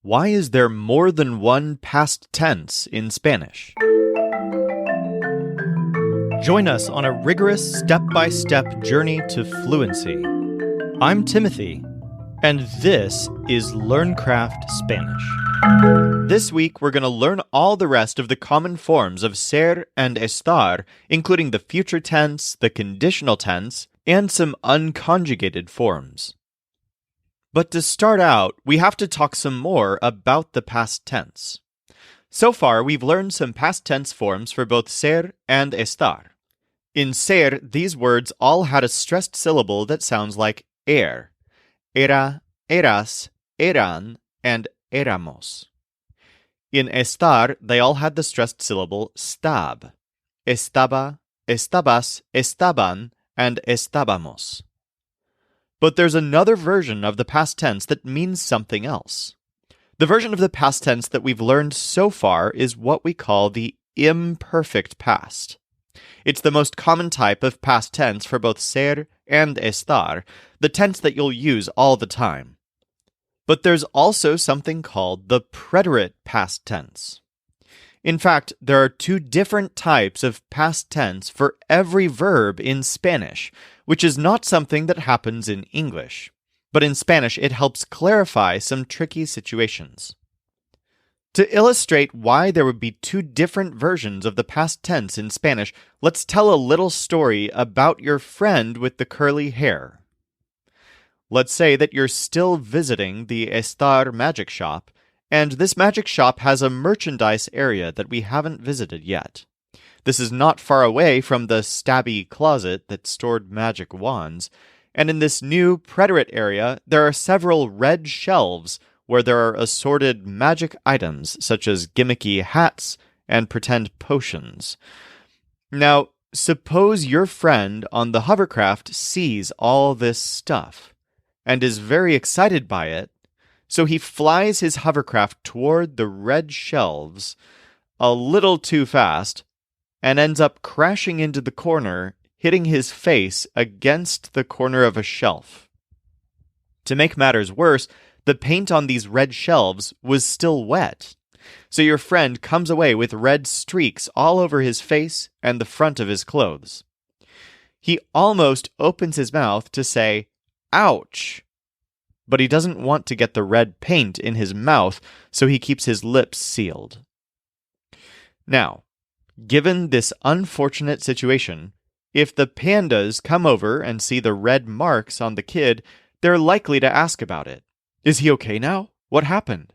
Why is there more than one past tense in Spanish? Join us on a rigorous step-by-step journey to fluency. I'm Timothy, and this is LearnCraft Spanish. This week, we're going to learn all the rest of the common forms of ser and estar, including the future tense, the conditional tense, and some unconjugated forms. But to start out, we have to talk some more about the past tense. So far, we've learned some past tense forms for both ser and estar. In ser, these words all had a stressed syllable that sounds like er. Era, eras, eran, and éramos. In estar, they all had the stressed syllable stab. Estaba, estabas, estaban, and estábamos. But there's another version of the past tense that means something else. The version of the past tense that we've learned so far is what we call the imperfect past. It's the most common type of past tense for both ser and estar, the tense that you'll use all the time. But there's also something called the preterite past tense. In fact, there are two different types of past tense for every verb in Spanish, which is not something that happens in English. But in Spanish, it helps clarify some tricky situations. To illustrate why there would be two different versions of the past tense in Spanish, let's tell a little story about your friend with the curly hair. Let's say that you're still visiting the estar magic shop, and this magic shop has a merchandise area that we haven't visited yet. This is not far away from the stabby closet that stored magic wands, and in this new preterite area, there are several red shelves where there are assorted magic items such as gimmicky hats and pretend potions. Now, suppose your friend on the hovercraft sees all this stuff and is very excited by it, so he flies his hovercraft toward the red shelves a little too fast and ends up crashing into the corner, hitting his face against the corner of a shelf. To make matters worse, the paint on these red shelves was still wet, so your friend comes away with red streaks all over his face and the front of his clothes. He almost opens his mouth to say, "Ouch!" But he doesn't want to get the red paint in his mouth, so he keeps his lips sealed. Now, given this unfortunate situation, if the pandas come over and see the red marks on the kid, they're likely to ask about it. Is he okay now? What happened?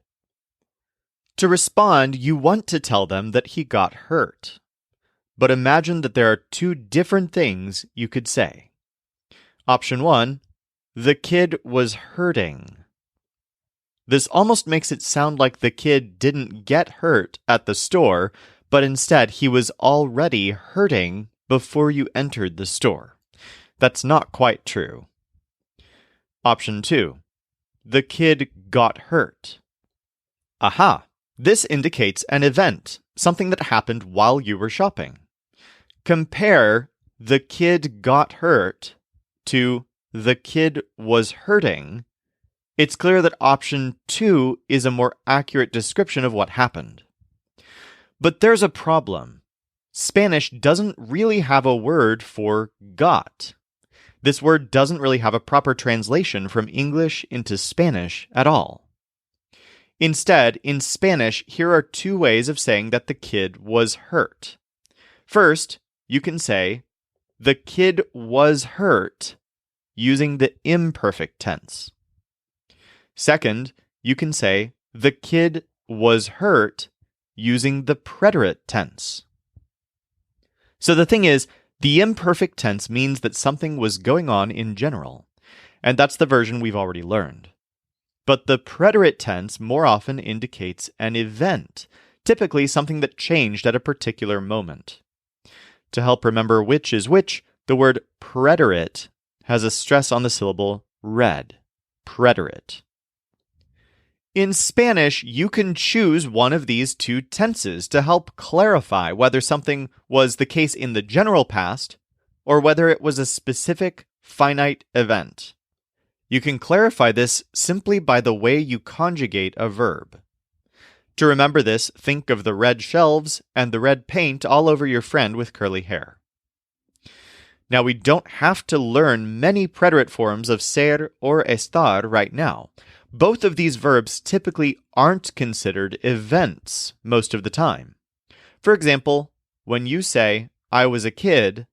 To respond, you want to tell them that he got hurt. But imagine that there are two different things you could say. Option 1, the kid was hurting. This almost makes it sound like the kid didn't get hurt at the store, but instead he was already hurting before you entered the store. That's not quite true. Option 2, the kid got hurt. Aha! This indicates an event, something that happened while you were shopping. Compare the kid got hurt to the kid was hurting. It's clear that option 2 is a more accurate description of what happened. But there's a problem. Spanish doesn't really have a word for got. This word doesn't really have a proper translation from English into Spanish at all. Instead, in Spanish, here are two ways of saying that the kid was hurt. First, you can say, the kid was hurt, using the imperfect tense. Second, you can say, the kid was hurt, using the preterite tense. So the thing is, the imperfect tense means that something was going on in general, and that's the version we've already learned. But the preterite tense more often indicates an event, typically something that changed at a particular moment. To help remember which is which, the word preterite has a stress on the syllable red, preterite. In Spanish, you can choose one of these two tenses to help clarify whether something was the case in the general past or whether it was a specific, finite event. You can clarify this simply by the way you conjugate a verb. To remember this, think of the red shelves and the red paint all over your friend with curly hair. Now, we don't have to learn many preterite forms of ser or estar right now. Both of these verbs typically aren't considered events most of the time. For example, when you say, I was a kid,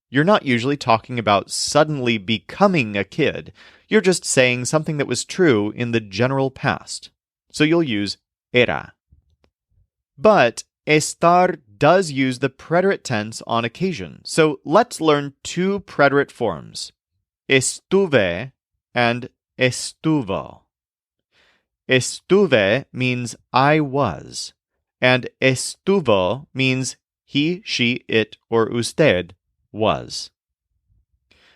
you're not usually talking about suddenly becoming a kid. You're just saying something that was true in the general past. So you'll use era. But estar does use the preterite tense on occasion. So let's learn two preterite forms, estuve and estuvo. Estuve means I was, and estuvo means he, she, it, or usted was.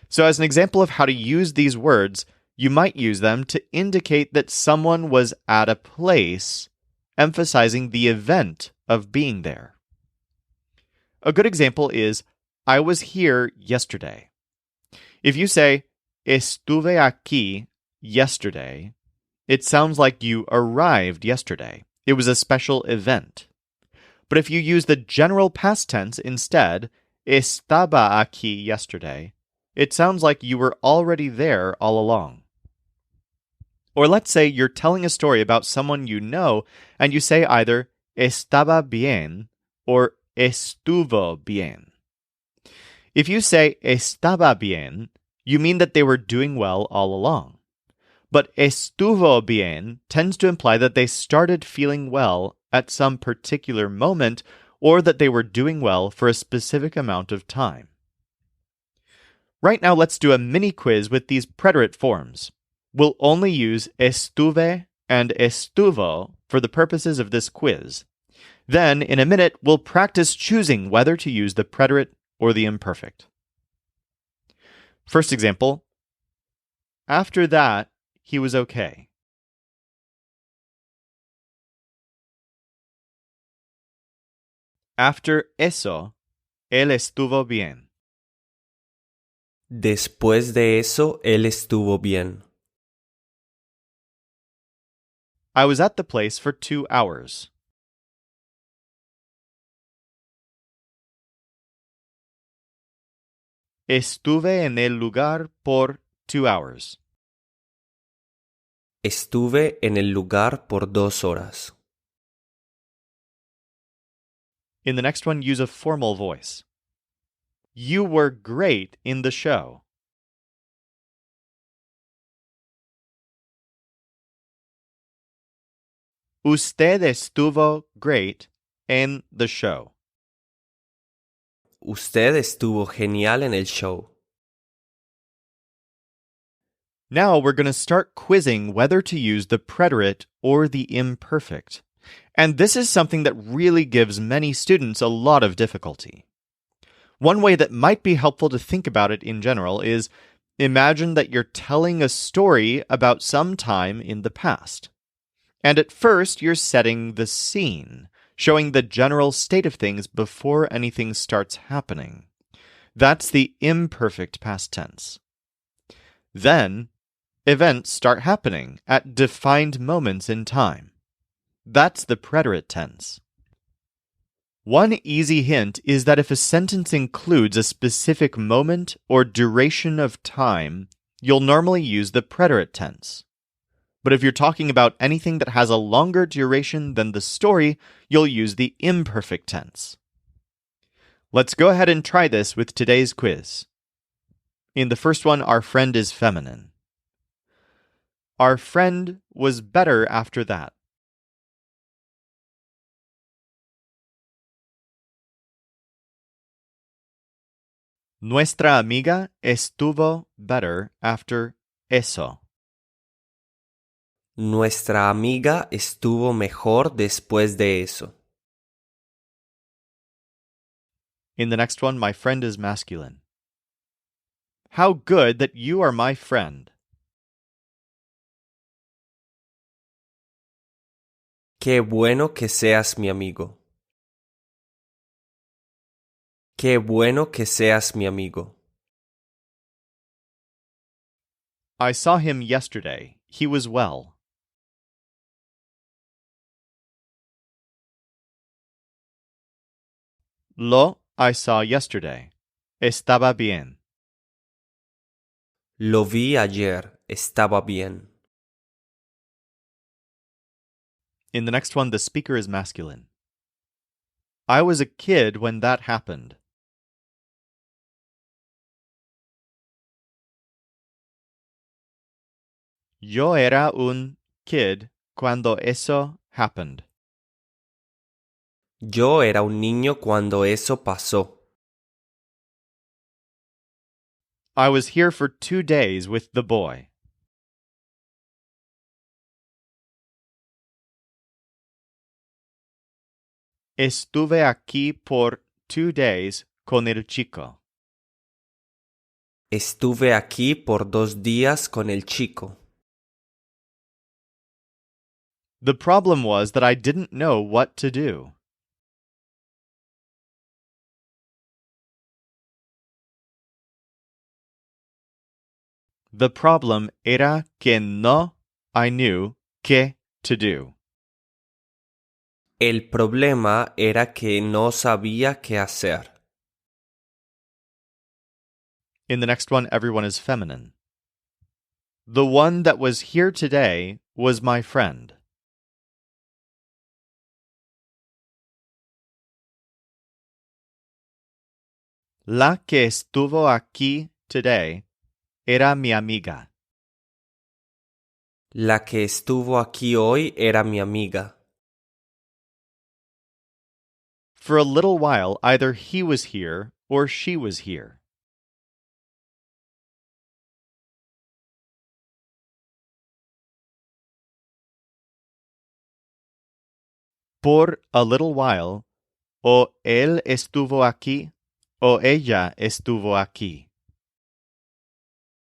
So as an example of how to use these words, you might use them to indicate that someone was at a place, emphasizing the event of being there. A good example is, I was here yesterday. If you say, estuve aquí yesterday, it sounds like you arrived yesterday. It was a special event. But if you use the general past tense instead, estaba aquí yesterday, it sounds like you were already there all along. Or let's say you're telling a story about someone you know, and you say either estaba bien or estuvo bien. If you say estaba bien, you mean that they were doing well all along. But estuvo bien tends to imply that they started feeling well at some particular moment, or that they were doing well for a specific amount of time. Right now, let's do a mini quiz with these preterite forms. We'll only use estuve and estuvo for the purposes of this quiz. Then, in a minute, we'll practice choosing whether to use the preterite or the imperfect. First example, after that, he was okay. After eso, él estuvo bien. Después de eso, él estuvo bien. I was at the place for 2 hours. Estuve en el lugar por 2 hours. Estuve en el lugar por 2 horas. In the next one, use a formal voice. You were great in the show. Usted estuvo great en the show. Usted estuvo genial en el show. Now we're going to start quizzing whether to use the preterite or the imperfect. And this is something that really gives many students a lot of difficulty. One way that might be helpful to think about it in general is, imagine that you're telling a story about some time in the past. And at first, you're setting the scene, showing the general state of things before anything starts happening. That's the imperfect past tense. Then, events start happening at defined moments in time. That's the preterite tense. One easy hint is that if a sentence includes a specific moment or duration of time, you'll normally use the preterite tense. But if you're talking about anything that has a longer duration than the story, you'll use the imperfect tense. Let's go ahead and try this with today's quiz. In the first one, our friend is feminine. Our friend was better after that. Nuestra amiga estuvo better after eso. Nuestra amiga estuvo mejor después de eso. In the next one, my friend is masculine. How good that you are my friend. Qué bueno que seas mi amigo. Qué bueno que seas mi amigo. I saw him yesterday. He was well. Lo I saw yesterday. Estaba bien. Lo vi ayer. Estaba bien. In the next one, the speaker is masculine. I was a kid when that happened. Yo era un kid cuando eso happened. Yo era un niño cuando eso pasó. I was here for 2 days with the boy. Estuve aquí por 2 days con el chico. Estuve aquí por 2 días con el chico. The problem was that I didn't know what to do. The problem era que no I knew qué to do. El problema era que no sabía qué hacer. In the next one, everyone is feminine. The one that was here today was my friend. La que estuvo aquí today era mi amiga. La que estuvo aquí hoy era mi amiga. For a little while, either he was here or she was here. Por a little while, o él estuvo aquí o ella estuvo aquí.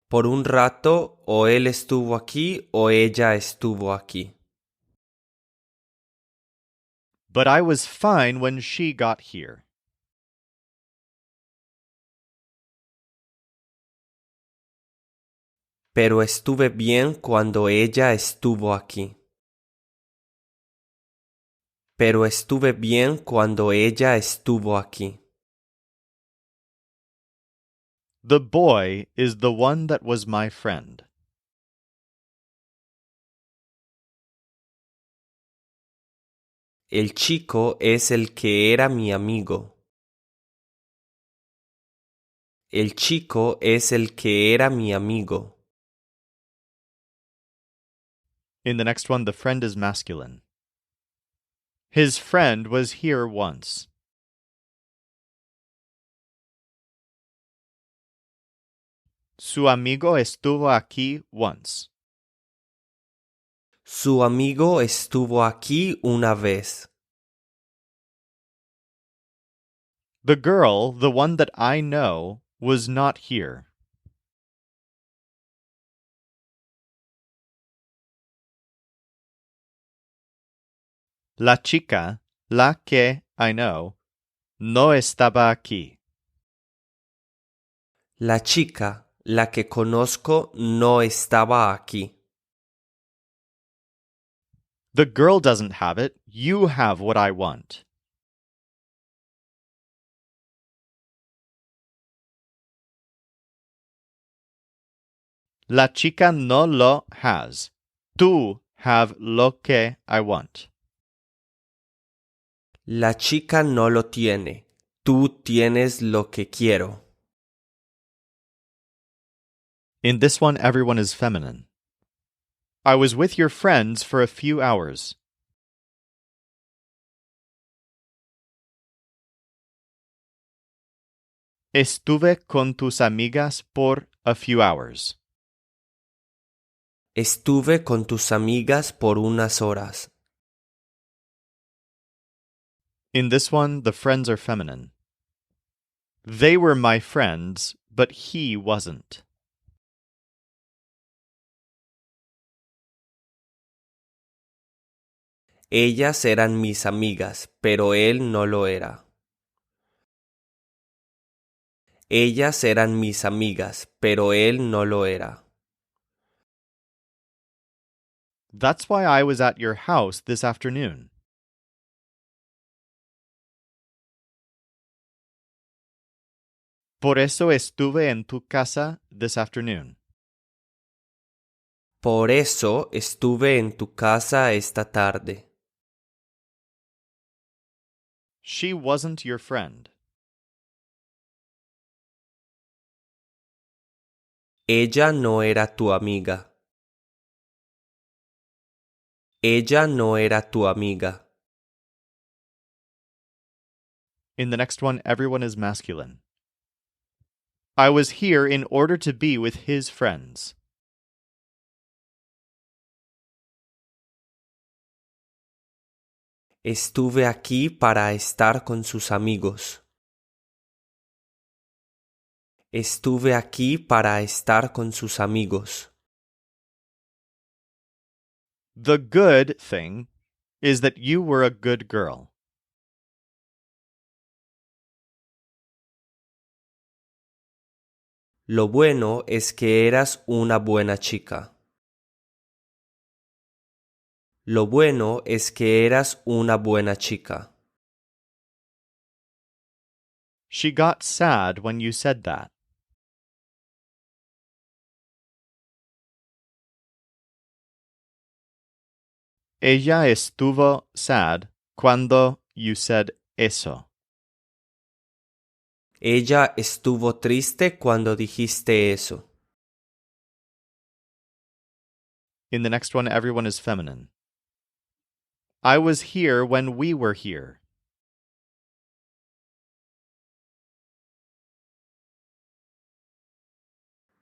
Por un rato, o él estuvo aquí o ella estuvo aquí. But I was fine when she got here. Pero estuve bien cuando ella estuvo aquí. Pero estuve bien cuando ella estuvo aquí. The boy is the one that was my friend. El chico es el que era mi amigo. El chico es el que era mi amigo. In the next one, the friend is masculine. His friend was here once. Su amigo estuvo aquí once. Su amigo estuvo aquí una vez. The girl, the one that I know, was not here. La chica, la que I know, no estaba aquí. La chica, la que conozco, no estaba aquí. The girl doesn't have it. You have what I want. La chica no lo has. Tú have lo que I want. La chica no lo tiene. Tú tienes lo que quiero. In this one, everyone is feminine. I was with your friends for a few hours. Estuve con tus amigas por a few hours. Estuve con tus amigas por unas horas. In this one, the friends are feminine. They were my friends, but he wasn't. Ellas eran mis amigas, pero él no lo era. Ellas eran mis amigas, pero él no lo era. That's why I was at your house this afternoon. Por eso estuve en tu casa this afternoon. Por eso estuve en tu casa esta tarde. She wasn't your friend. Ella no era tu amiga. Ella no era tu amiga. In the next one, everyone is masculine. I was here in order to be with his friends. Estuve aquí para estar con sus amigos. Estuve aquí para estar con sus amigos. The good thing is that you were a good girl. Lo bueno es que eras una buena chica. Lo bueno es que eras una buena chica. She got sad when you said that. Ella estuvo sad cuando you said eso. Ella estuvo triste cuando dijiste eso. In the next one, everyone is feminine. I was here when we were here.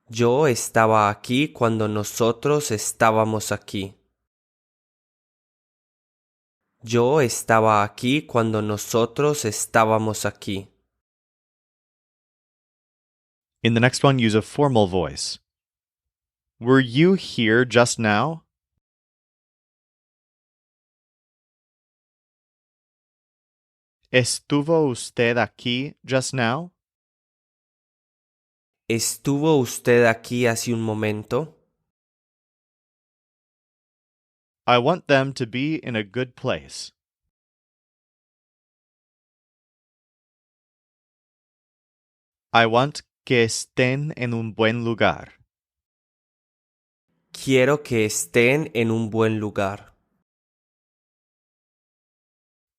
Yo estaba aquí cuando nosotros estábamos aquí. Yo estaba aquí cuando nosotros estábamos aquí. In the next one, use a formal voice. Were you here just now? ¿Estuvo usted aquí just now? ¿Estuvo usted aquí hace un momento? I want them to be in a good place. I want que estén en un buen lugar. Quiero que estén en un buen lugar.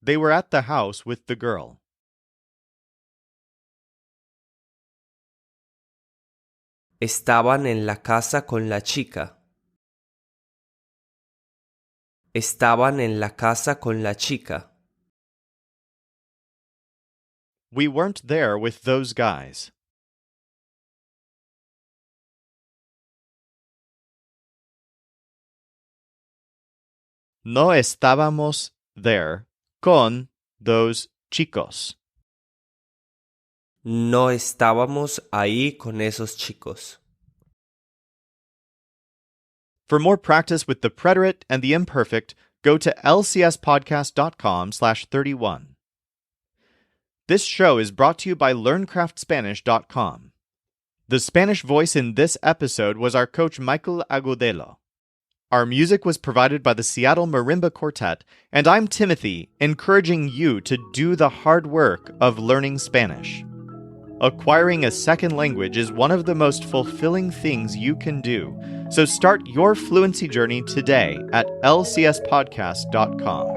They were at the house with the girl. Estaban en la casa con la chica. Estaban en la casa con la chica. We weren't there with those guys. No estábamos there con those chicos. No estábamos ahí con esos chicos. For more practice with the preterite and the imperfect, go to lcspodcast.com/31. This show is brought to you by LearnCraftSpanish.com. The Spanish voice in this episode was our coach Michael Agudelo. Our music was provided by the Seattle Marimba Quartet, and I'm Timothy, encouraging you to do the hard work of learning Spanish. Acquiring a second language is one of the most fulfilling things you can do, so start your fluency journey today at lcspodcast.com.